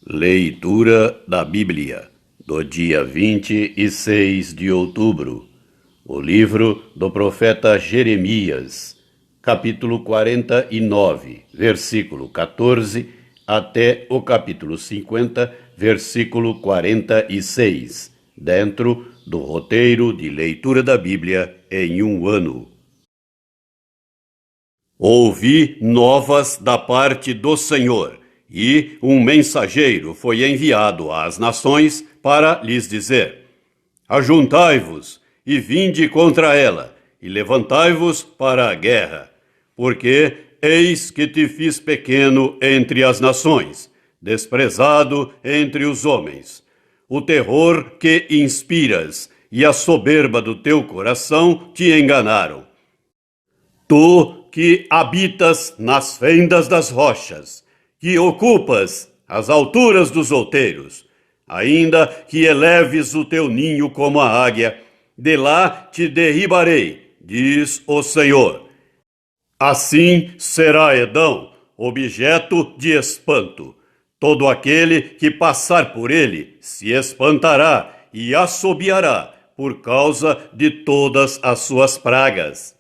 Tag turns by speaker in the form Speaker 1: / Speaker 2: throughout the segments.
Speaker 1: Leitura da Bíblia, do dia 26 de outubro. O livro do profeta Jeremias, capítulo 49, versículo 14, até o capítulo 50, versículo 46, dentro do roteiro de leitura da Bíblia em um ano. Ouvi novas da parte do Senhor, e um mensageiro foi enviado às nações para lhes dizer: Ajuntai-vos e vinde contra ela, e levantai-vos para a guerra, porque eis que te fiz pequeno entre as nações, desprezado entre os homens. O terror que inspiras e a soberba do teu coração te enganaram. Tu que habitas nas fendas das rochas, que ocupas as alturas dos outeiros, ainda que eleves o teu ninho como a águia, de lá te derribarei, diz o Senhor. Assim será Edom, objeto de espanto. Todo aquele que passar por ele se espantará e assobiará por causa de todas as suas pragas.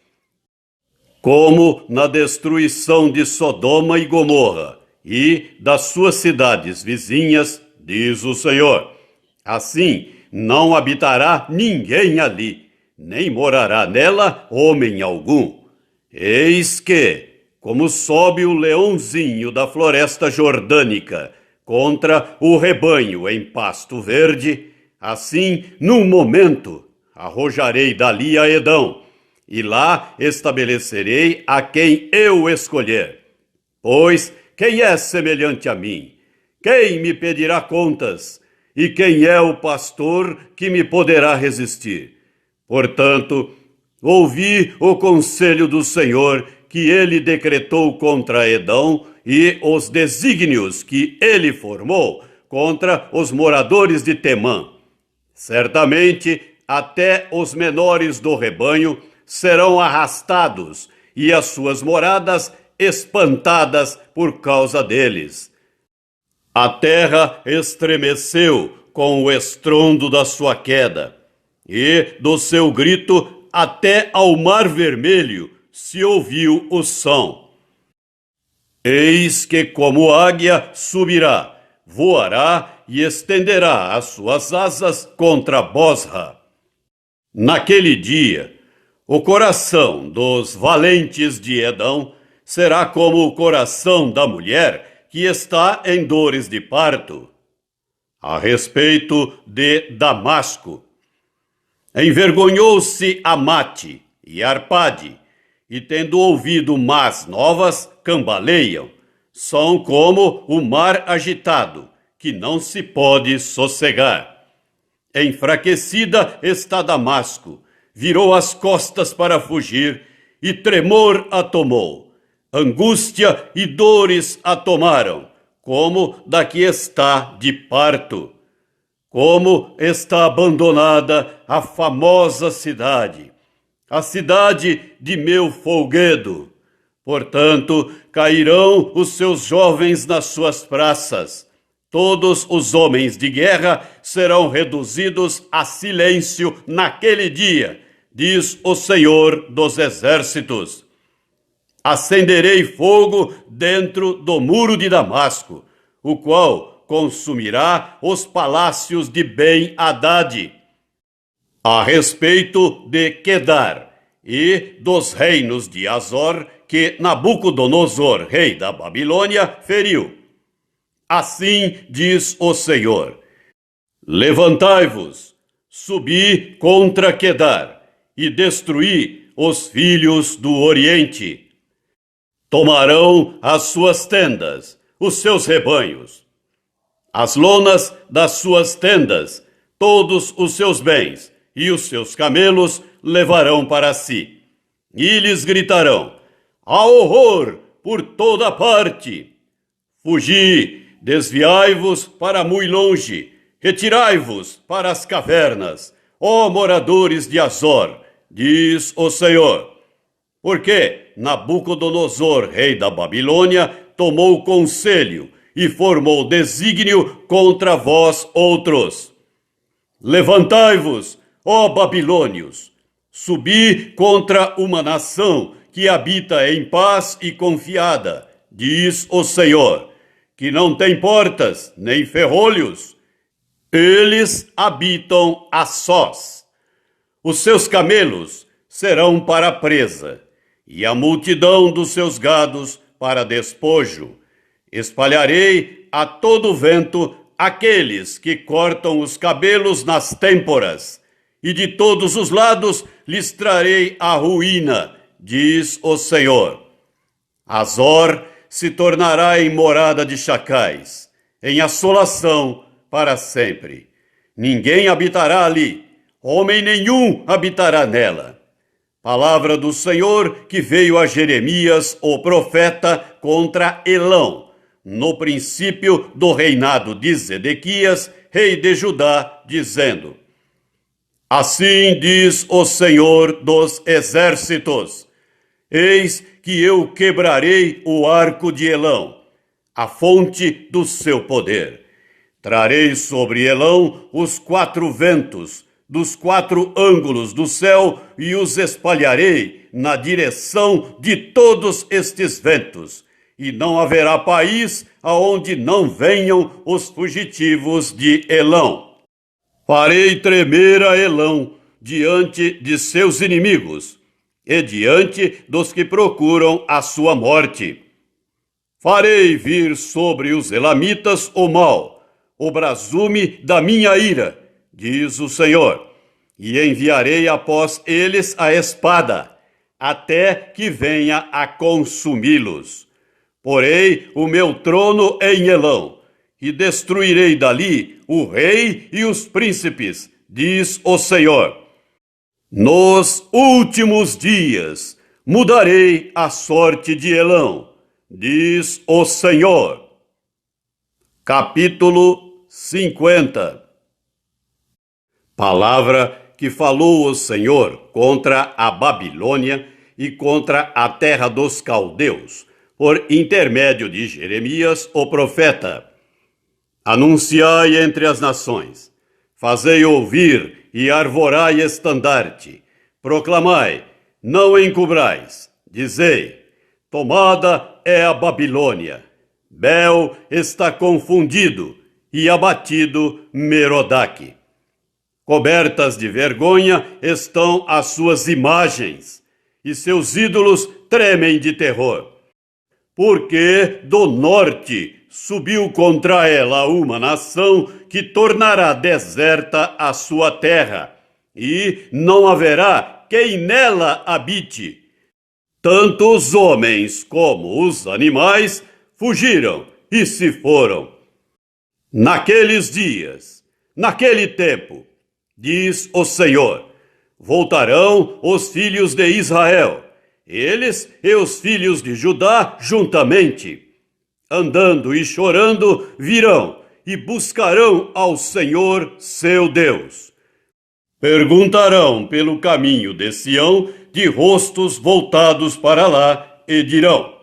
Speaker 1: Como na destruição de Sodoma e Gomorra e das suas cidades vizinhas, diz o Senhor. Assim não habitará ninguém ali, nem morará nela homem algum. Eis que, como sobe o leãozinho da floresta jordânica contra o rebanho em pasto verde, assim, num momento, arrojarei dali a Edom, e lá estabelecerei a quem eu escolher. Pois quem é semelhante a mim? Quem me pedirá contas? E quem é o pastor que me poderá resistir? Portanto, ouvi o conselho do Senhor que ele decretou contra Edom e os desígnios que ele formou contra os moradores de Temã. Certamente, até os menores do rebanho serão arrastados e as suas moradas espantadas por causa deles. A terra estremeceu com o estrondo da sua queda, e do seu grito até ao mar vermelho se ouviu o som. Eis que como águia subirá, voará e estenderá as suas asas contra Bosra. Naquele dia, o coração dos valentes de Edom será como o coração da mulher que está em dores de parto. A respeito de Damasco, envergonhou-se Amate e Arpade, e tendo ouvido más novas, cambaleiam. São como o mar agitado, que não se pode sossegar. Enfraquecida está Damasco, virou as costas para fugir, e tremor a tomou. Angústia e dores a tomaram, como da que está de parto. Como está abandonada a famosa cidade, a cidade de meu folguedo. Portanto, cairão os seus jovens nas suas praças. Todos os homens de guerra serão reduzidos a silêncio naquele dia, diz o Senhor dos Exércitos. Acenderei fogo dentro do muro de Damasco, o qual consumirá os palácios de Ben-Hadad. A respeito de Quedar e dos reinos de Azor, que Nabucodonosor, rei da Babilônia, feriu. Assim diz o Senhor: Levantai-vos, subi contra Quedar e destruí os filhos do Oriente. Tomarão as suas tendas, os seus rebanhos, as lonas das suas tendas, todos os seus bens e os seus camelos levarão para si. E lhes gritarão: há horror por toda parte! Fugi! Desviai-vos para muito longe, retirai-vos para as cavernas, ó moradores de Azor, diz o Senhor. Porque Nabucodonosor, rei da Babilônia, tomou conselho e formou desígnio contra vós outros. Levantai-vos, ó babilônios, subi contra uma nação que habita em paz e confiada, diz o Senhor, que não tem portas nem ferrolhos. Eles habitam a sós. Os seus camelos serão para presa, e a multidão dos seus gados para despojo. Espalharei a todo vento aqueles que cortam os cabelos nas têmporas, e de todos os lados lhes trarei a ruína, diz o Senhor. Azor se tornará em morada de chacais, em assolação para sempre. Ninguém habitará ali, homem nenhum habitará nela. Palavra do Senhor que veio a Jeremias, o profeta, contra Elão, no princípio do reinado de Zedequias, rei de Judá, dizendo: Assim diz o Senhor dos exércitos: Eis que eu quebrarei o arco de Elão, a fonte do seu poder. Trarei sobre Elão os 4 ventos, dos 4 ângulos do céu, e os espalharei na direção de todos estes ventos, e não haverá país aonde não venham os fugitivos de Elão. Farei tremer a Elão diante de seus inimigos, e diante dos que procuram a sua morte. Farei vir sobre os elamitas o mal, o brasume da minha ira, diz o Senhor, e enviarei após eles a espada, até que venha a consumi-los. Porei o meu trono em Elão, e destruirei dali o rei e os príncipes, diz o Senhor. Nos últimos dias mudarei a sorte de Elão, diz o Senhor. Capítulo 50. Palavra que falou o Senhor contra a Babilônia e contra a terra dos caldeus, por intermédio de Jeremias, o profeta. Anunciai entre as nações, fazei ouvir e arvorai estandarte, proclamai, não encubrais, dizei, tomada é a Babilônia, Bel está confundido e abatido Merodach. Cobertas de vergonha estão as suas imagens, e seus ídolos tremem de terror. Porque do norte subiu contra ela uma nação que tornará deserta a sua terra, e não haverá quem nela habite. Tanto os homens como os animais fugiram e se foram. Naqueles dias, naquele tempo, diz o Senhor, voltarão os filhos de Israel, eles e os filhos de Judá juntamente. Andando e chorando virão e buscarão ao Senhor seu Deus. Perguntarão pelo caminho de Sião, de rostos voltados para lá, e dirão: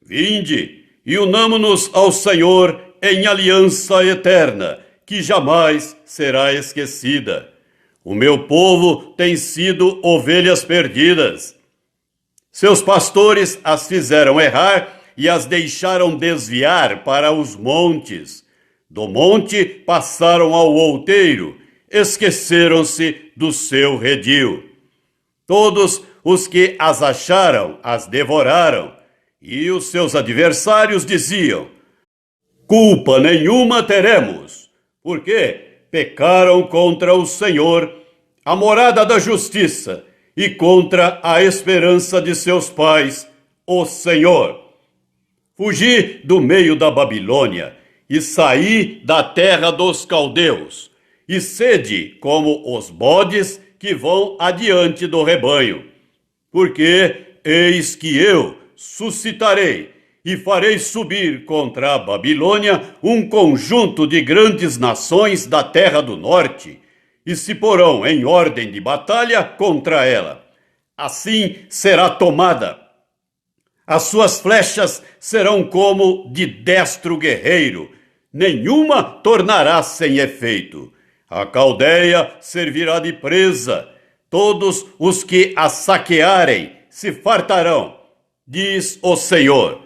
Speaker 1: Vinde e unamo-nos ao Senhor em aliança eterna, que jamais será esquecida. O meu povo tem sido ovelhas perdidas. Seus pastores as fizeram errar e as deixaram desviar para os montes. Do monte passaram ao outeiro, esqueceram-se do seu redil. Todos os que as acharam as devoraram, e os seus adversários diziam: Culpa nenhuma teremos, porque pecaram contra o Senhor, a morada da justiça, e contra a esperança de seus pais, o Senhor. Fugi do meio da Babilônia e saí da terra dos caldeus, e sede como os bodes que vão adiante do rebanho. Porque eis que eu suscitarei e farei subir contra a Babilônia um conjunto de grandes nações da terra do norte, e se porão em ordem de batalha contra ela. Assim será tomada. As suas flechas serão como de destro guerreiro, nenhuma tornará sem efeito. A Caldeia servirá de presa, todos os que a saquearem se fartarão, diz o Senhor.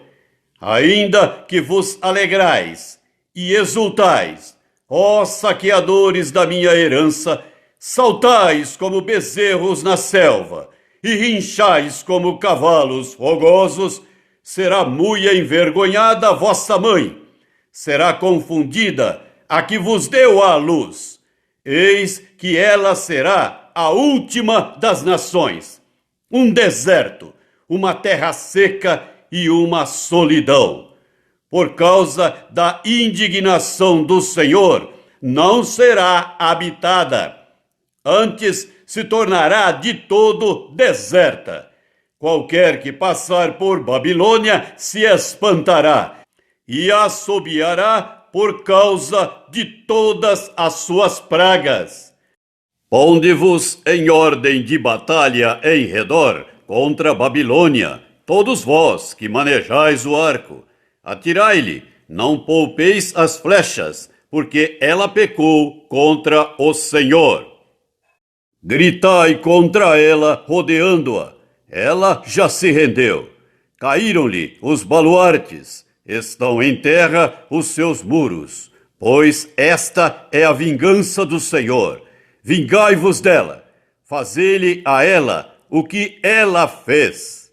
Speaker 1: Ainda que vos alegrais e exultais, ó saqueadores da minha herança, saltais como bezerros na selva, e rinchais como cavalos fogosos, será muito envergonhada a vossa mãe, será confundida a que vos deu à luz. Eis que ela será a última das nações, um deserto, uma terra seca e uma solidão. Por causa da indignação do Senhor, não será habitada, antes se tornará de todo deserta. Qualquer que passar por Babilônia se espantará e assobiará por causa de todas as suas pragas. Ponde-vos em ordem de batalha em redor contra Babilônia, todos vós que manejais o arco. Atirai-lhe, não poupeis as flechas, porque ela pecou contra o Senhor. Gritai contra ela, rodeando-a. Ela já se rendeu. Caíram-lhe os baluartes. Estão em terra os seus muros. Pois esta é a vingança do Senhor. Vingai-vos dela. Fazei-lhe a ela o que ela fez.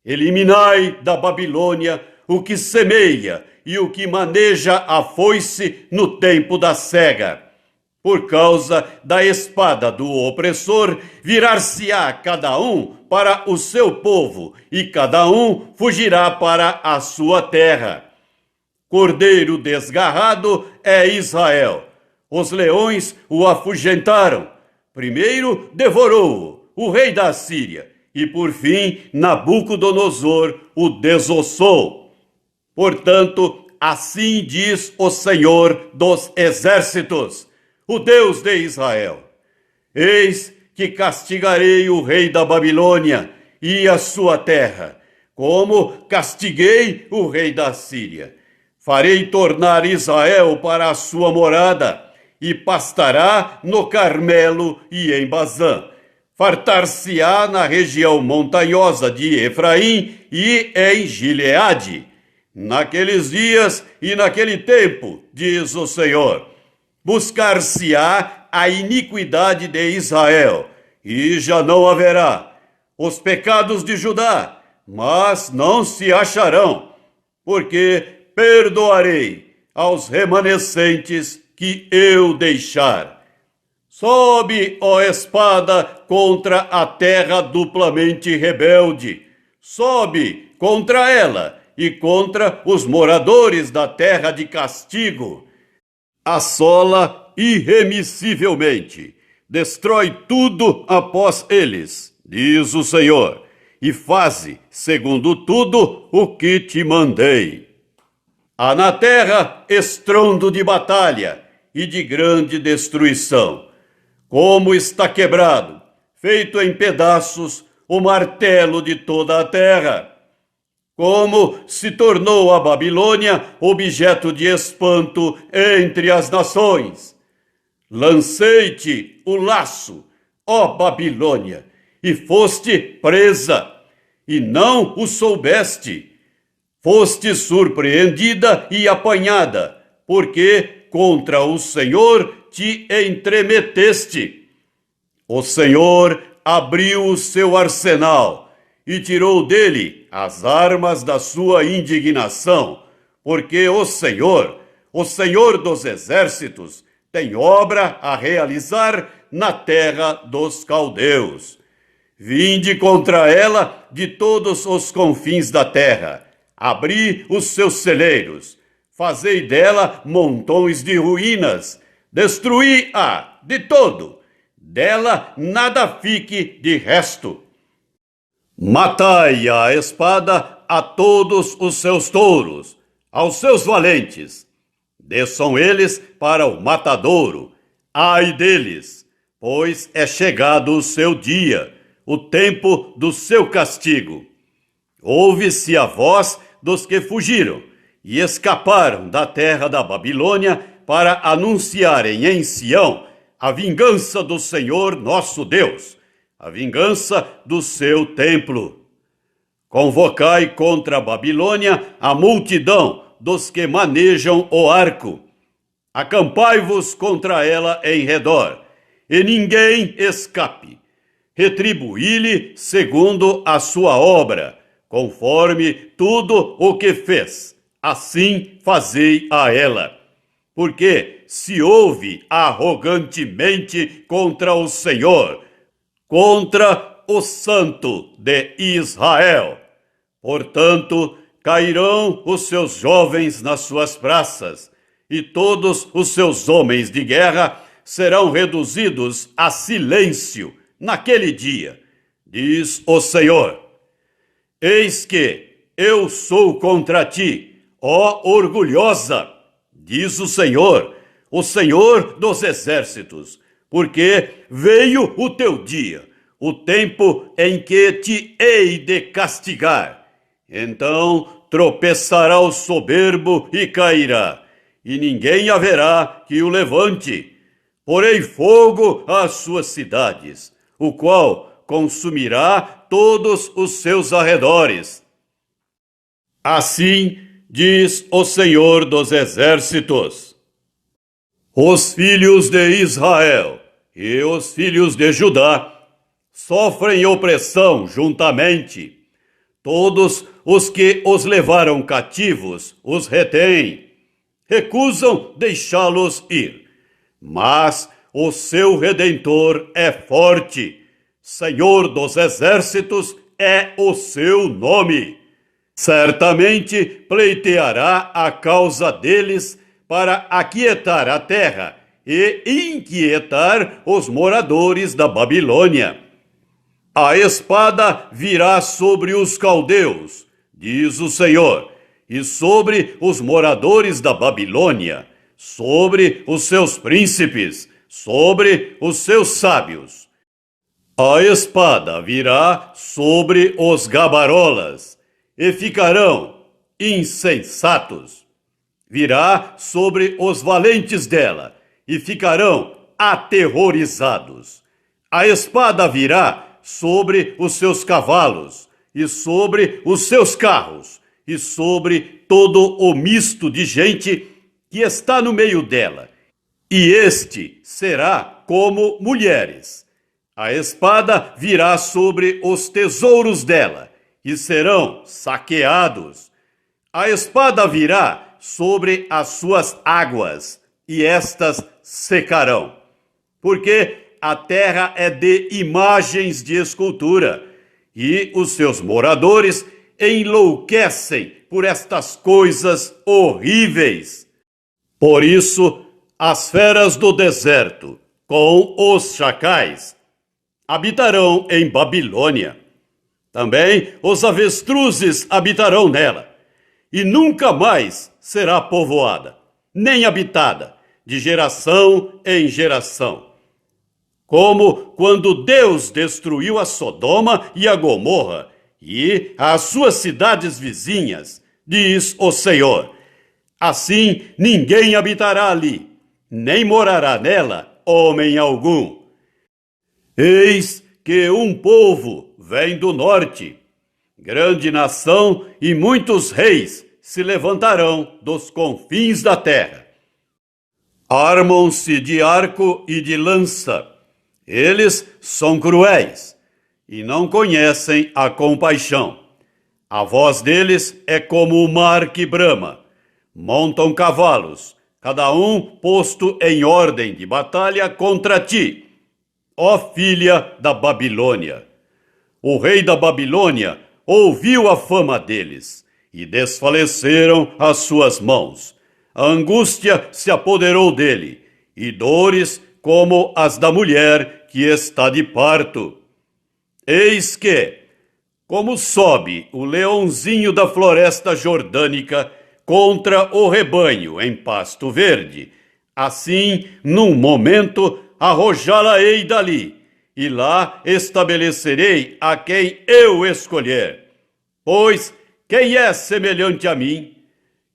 Speaker 1: Eliminai da Babilônia o que semeia e o que maneja a foice no tempo da cega. Por causa da espada do opressor, virar-se-á cada um para o seu povo, e cada um fugirá para a sua terra. Cordeiro desgarrado é Israel. Os leões o afugentaram. Primeiro devorou-o, o rei da Síria, e por fim Nabucodonosor o desossou. Portanto, assim diz o Senhor dos exércitos, o Deus de Israel: eis que castigarei o rei da Babilônia e a sua terra, como castiguei o rei da Síria. Farei tornar Israel para a sua morada, e pastará no Carmelo e em Bazã. Fartar-se-á na região montanhosa de Efraim e em Gileade. Naqueles dias e naquele tempo, diz o Senhor, buscar-se-á a iniquidade de Israel, e já não haverá os pecados de Judá, mas não se acharão, porque perdoarei aos remanescentes que eu deixar. Sobe, ó espada, contra a terra duplamente rebelde. Sobe contra ela e contra os moradores da terra de castigo. Assola irremissivelmente. Destrói tudo após eles, diz o Senhor, e faze, segundo tudo, o que te mandei. Há na terra estrondo de batalha e de grande destruição. Como está quebrado, feito em pedaços, o martelo de toda a terra. Como se tornou a Babilônia objeto de espanto entre as nações. Lancei-te o laço, ó Babilônia, e foste presa, e não o soubeste. Foste surpreendida e apanhada, porque contra o Senhor te entremeteste. O Senhor abriu o seu arsenal e tirou dele as armas da sua indignação, porque o Senhor dos exércitos, tem obra a realizar na terra dos caldeus. Vinde contra ela de todos os confins da terra, abri os seus celeiros, fazei dela montões de ruínas, destruí-a de todo, dela nada fique de resto. Matai a espada a todos os seus touros, aos seus valentes. Desçam eles para o matadouro, ai deles, pois é chegado o seu dia, o tempo do seu castigo. ouve-se a voz dos que fugiram e escaparam da terra da Babilônia para anunciarem em Sião a vingança do Senhor nosso Deus, a vingança do seu templo. Convocai contra a Babilônia a multidão dos que manejam o arco. Acampai-vos contra ela em redor, e ninguém escape. Retribuí-lhe segundo a sua obra, conforme tudo o que fez. Assim fazei a ela. Porque se ouve arrogantemente contra o Senhor, contra o Santo de Israel. Portanto, cairão os seus jovens nas suas praças, e todos os seus homens de guerra serão reduzidos a silêncio naquele dia, diz o Senhor. Eis que eu sou contra ti, ó orgulhosa, diz o Senhor dos exércitos, porque veio o teu dia, o tempo em que te hei de castigar. Então tropeçará o soberbo e cairá, e ninguém haverá que o levante. Porei fogo às suas cidades, o qual consumirá todos os seus arredores. Assim diz o Senhor dos exércitos. Os filhos de Israel e os filhos de Judá sofrem opressão juntamente. Todos os que os levaram cativos os retêm, recusam deixá-los ir. Mas o seu Redentor é forte, Senhor dos exércitos é o seu nome. Certamente pleiteará a causa deles para aquietar a terra e inquietar os moradores da Babilônia. A espada virá sobre os caldeus, diz o Senhor, e sobre os moradores da Babilônia, sobre os seus príncipes, sobre os seus sábios. A espada virá sobre os gabarolas, e ficarão insensatos. Virá sobre os valentes dela, e ficarão aterrorizados. A espada virá sobre os seus cavalos, e sobre os seus carros, e sobre todo o misto de gente que está no meio dela. E este será como mulheres. A espada virá sobre os tesouros dela, e serão saqueados. A espada virá sobre as suas águas, e estas secarão. Porque a terra é de imagens de escultura, e os seus moradores enlouquecem por estas coisas horríveis. Por isso, as feras do deserto, com os chacais, habitarão em Babilônia. Também os avestruzes habitarão nela, e nunca mais será povoada, nem habitada, de geração em geração. Como quando Deus destruiu a Sodoma e a Gomorra e as suas cidades vizinhas, diz o Senhor. Assim ninguém habitará ali, nem morará nela homem algum. Eis que um povo vem do norte, grande nação e muitos reis se levantarão dos confins da terra. Armam-se de arco e de lança. Eles são cruéis e não conhecem a compaixão. A voz deles é como o mar que brama. Montam cavalos, cada um posto em ordem de batalha contra ti, ó filha da Babilônia. O rei da Babilônia ouviu a fama deles, e desfaleceram as suas mãos. A angústia se apoderou dele, e dores como as da mulher que está de parto. Eis que, como sobe o leãozinho da floresta jordânica contra o rebanho em pasto verde, assim, num momento, arrojá-la-ei dali, e lá estabelecerei a quem eu escolher. Pois quem é semelhante a mim?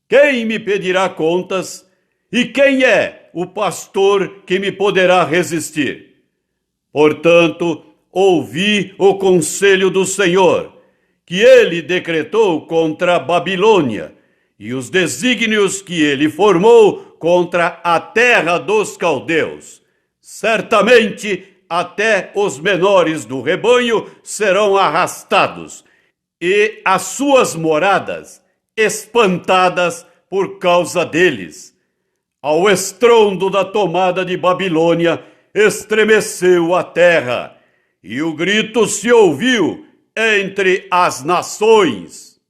Speaker 1: Quem me pedirá contas? E quem é o pastor que me poderá resistir? Portanto, ouvi o conselho do Senhor, que ele decretou contra a Babilônia, e os desígnios que ele formou contra a terra dos caldeus. Certamente, até os menores do rebanho serão arrastados, e as suas moradas espantadas por causa deles. Ao estrondo da tomada de Babilônia, estremeceu a terra, e o grito se ouviu entre as nações.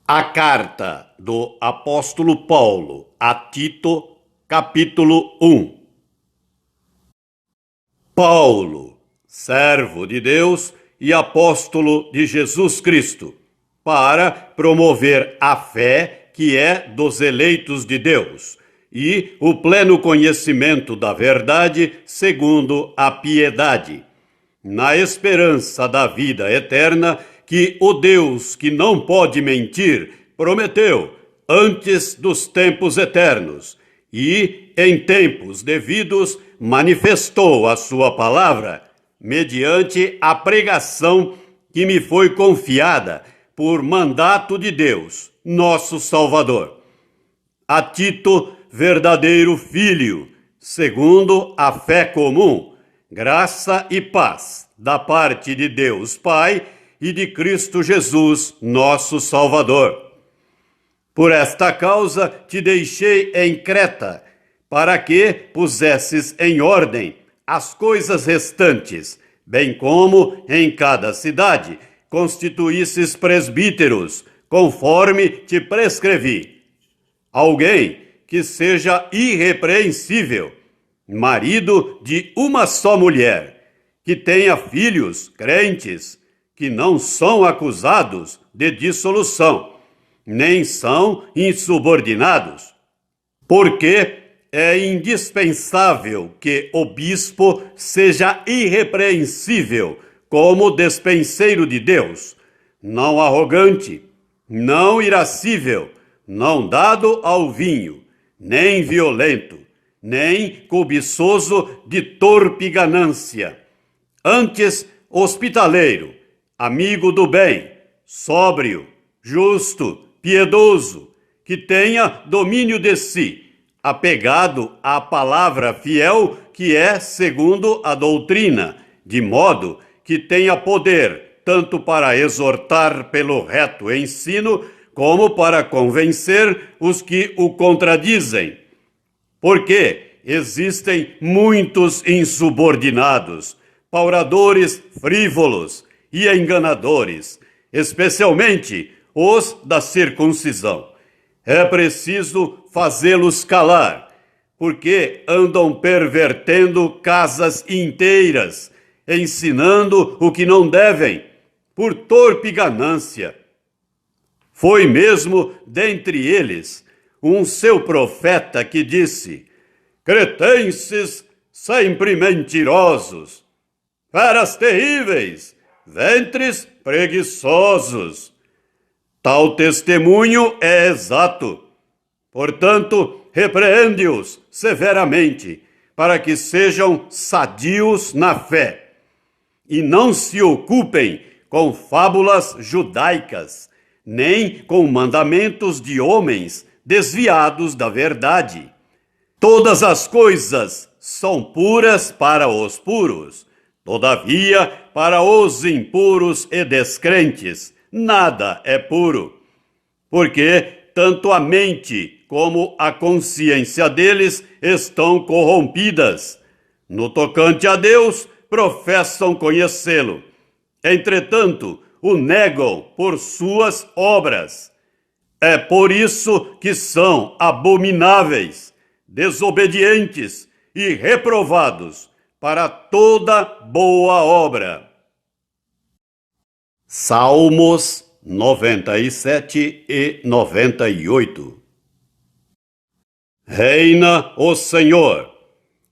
Speaker 1: A carta do apóstolo Paulo a Tito, capítulo 1. Paulo, servo de Deus e apóstolo de Jesus Cristo, para promover a fé que é dos eleitos de Deus, e o pleno conhecimento da verdade segundo a piedade, na esperança da vida eterna que o Deus que não pode mentir prometeu antes dos tempos eternos, e em tempos devidos manifestou a sua palavra mediante a pregação que me foi confiada por mandato de Deus, nosso Salvador. A Tito, verdadeiro filho, segundo a fé comum, graça e paz da parte de Deus Pai e de Cristo Jesus, nosso Salvador. Por esta causa te deixei em Creta, para que pusesses em ordem as coisas restantes, bem como em cada cidade constituísses presbíteros, conforme te prescrevi. Alguém que seja irrepreensível, marido de uma só mulher, que tenha filhos crentes, que não são acusados de dissolução, nem são insubordinados, porque é indispensável que o bispo seja irrepreensível como despenseiro de Deus, não arrogante, não irascível, não dado ao vinho, nem violento, nem cobiçoso de torpe ganância, antes hospitaleiro, amigo do bem, sóbrio, justo, piedoso, que tenha domínio de si, apegado à palavra fiel que é segundo a doutrina, de modo que tenha poder tanto para exortar pelo reto ensino, como para convencer os que o contradizem. Porque existem muitos insubordinados, pauradores frívolos e enganadores, especialmente os da circuncisão. É preciso fazê-los calar, porque andam pervertendo casas inteiras, ensinando o que não devem, por torpe ganância. Foi mesmo dentre eles um seu profeta que disse: cretenses sempre mentirosos, feras terríveis, ventres preguiçosos. Tal testemunho é exato. Portanto, repreende-os severamente, para que sejam sadios na fé, e não se ocupem com fábulas judaicas, nem com mandamentos de homens desviados da verdade. Todas as coisas são puras para os puros, todavia, para os impuros e descrentes, nada é puro, porque tanto a mente como a consciência deles estão corrompidas. No tocante a Deus, professam conhecê-lo. Entretanto, o negam por suas obras. É por isso que são abomináveis, desobedientes e reprovados para toda boa obra. Salmos 97 e 98. Reina o Senhor,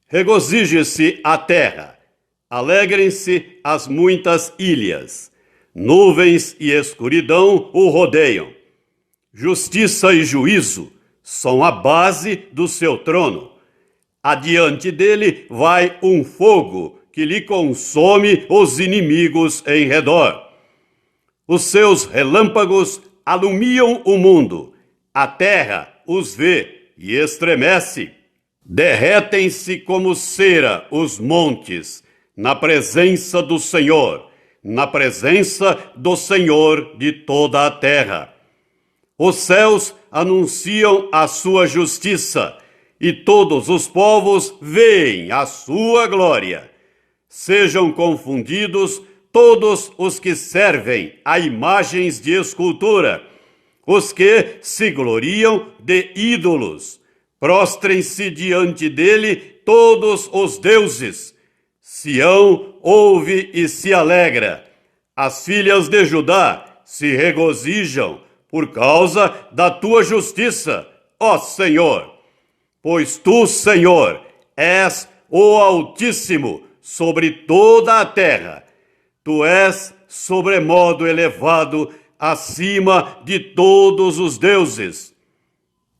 Speaker 1: regozije-se a terra, alegrem-se as muitas ilhas, Nuvens e escuridão o rodeiam. Justiça e juízo são a base do seu trono. Adiante dele vai um fogo que lhe consome os inimigos em redor. Os seus relâmpagos alumiam o mundo. A terra os vê e estremece. Derretem-se como cera os montes, na presença do Senhor, na presença do Senhor de toda a terra. Os céus anunciam a sua justiça, e todos os povos veem a sua glória. Sejam confundidos todos os que servem a imagens de escultura, os que se gloriam de ídolos. Prostrem-se diante dele todos os deuses. Sião ouve e se alegra. As filhas de Judá se regozijam por causa da tua justiça, ó Senhor. Pois tu, Senhor, és o Altíssimo sobre toda a terra. Tu és sobremodo elevado acima de todos os deuses.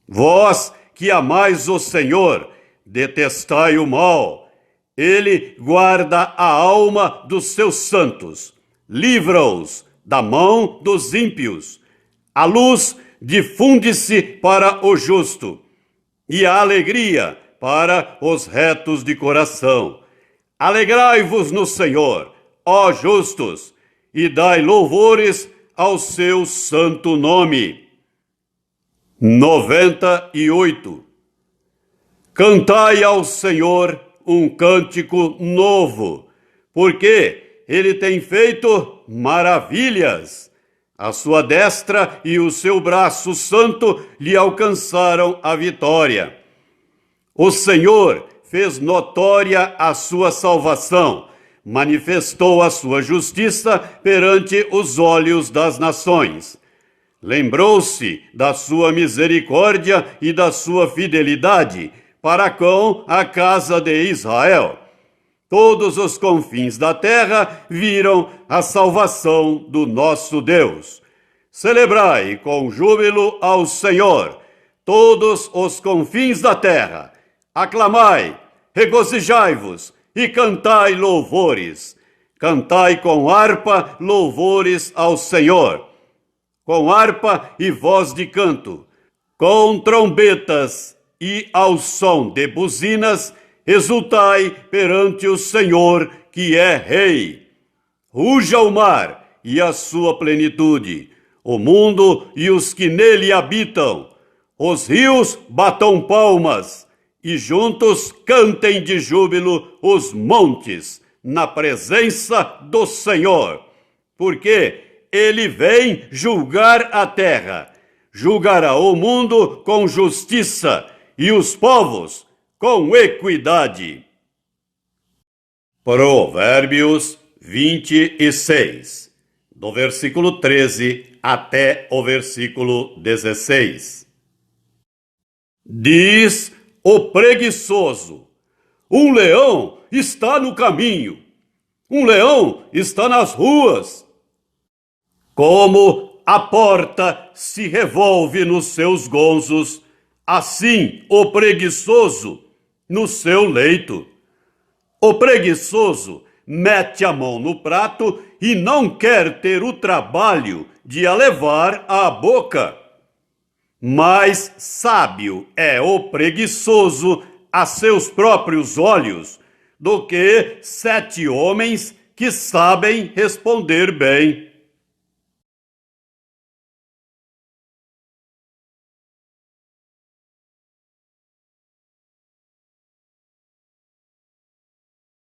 Speaker 1: Vós que amais o Senhor, detestai o mal. Ele guarda a alma dos seus santos, livra-os da mão dos ímpios. A luz difunde-se para o justo, e a alegria para os retos de coração. Alegrai-vos no Senhor, ó justos, e dai louvores ao seu santo nome. 98. Cantai ao Senhor um cântico novo, porque ele tem feito maravilhas. A sua destra e o seu braço santo lhe alcançaram a vitória. O Senhor fez notória a sua salvação, manifestou a sua justiça perante os olhos das nações. Lembrou-se da sua misericórdia e da sua fidelidade para com a casa de Israel. Todos os confins da terra viram a salvação do nosso Deus. Celebrai com júbilo ao Senhor, todos os confins da terra. Aclamai, regozijai-vos e cantai louvores. Cantai com harpa louvores ao Senhor, com harpa e voz de canto, com trombetas e ao som de buzinas, exultai perante o Senhor, que é Rei. Ruja o mar e a sua plenitude, o mundo e os que nele habitam. Os rios batam palmas, e juntos cantem de júbilo os montes, na presença do Senhor. Porque ele vem julgar a terra, julgará o mundo com justiça e os povos com equidade. Provérbios 26, do versículo 13 até o versículo 16. Diz o preguiçoso: um leão está no caminho, um leão está nas ruas. Como a porta se revolve nos seus gonzos, assim o preguiçoso no seu leito. O preguiçoso mete a mão no prato e não quer ter o trabalho de a levar à boca. Mais sábio é o preguiçoso a seus próprios olhos do que 7 homens que sabem responder bem.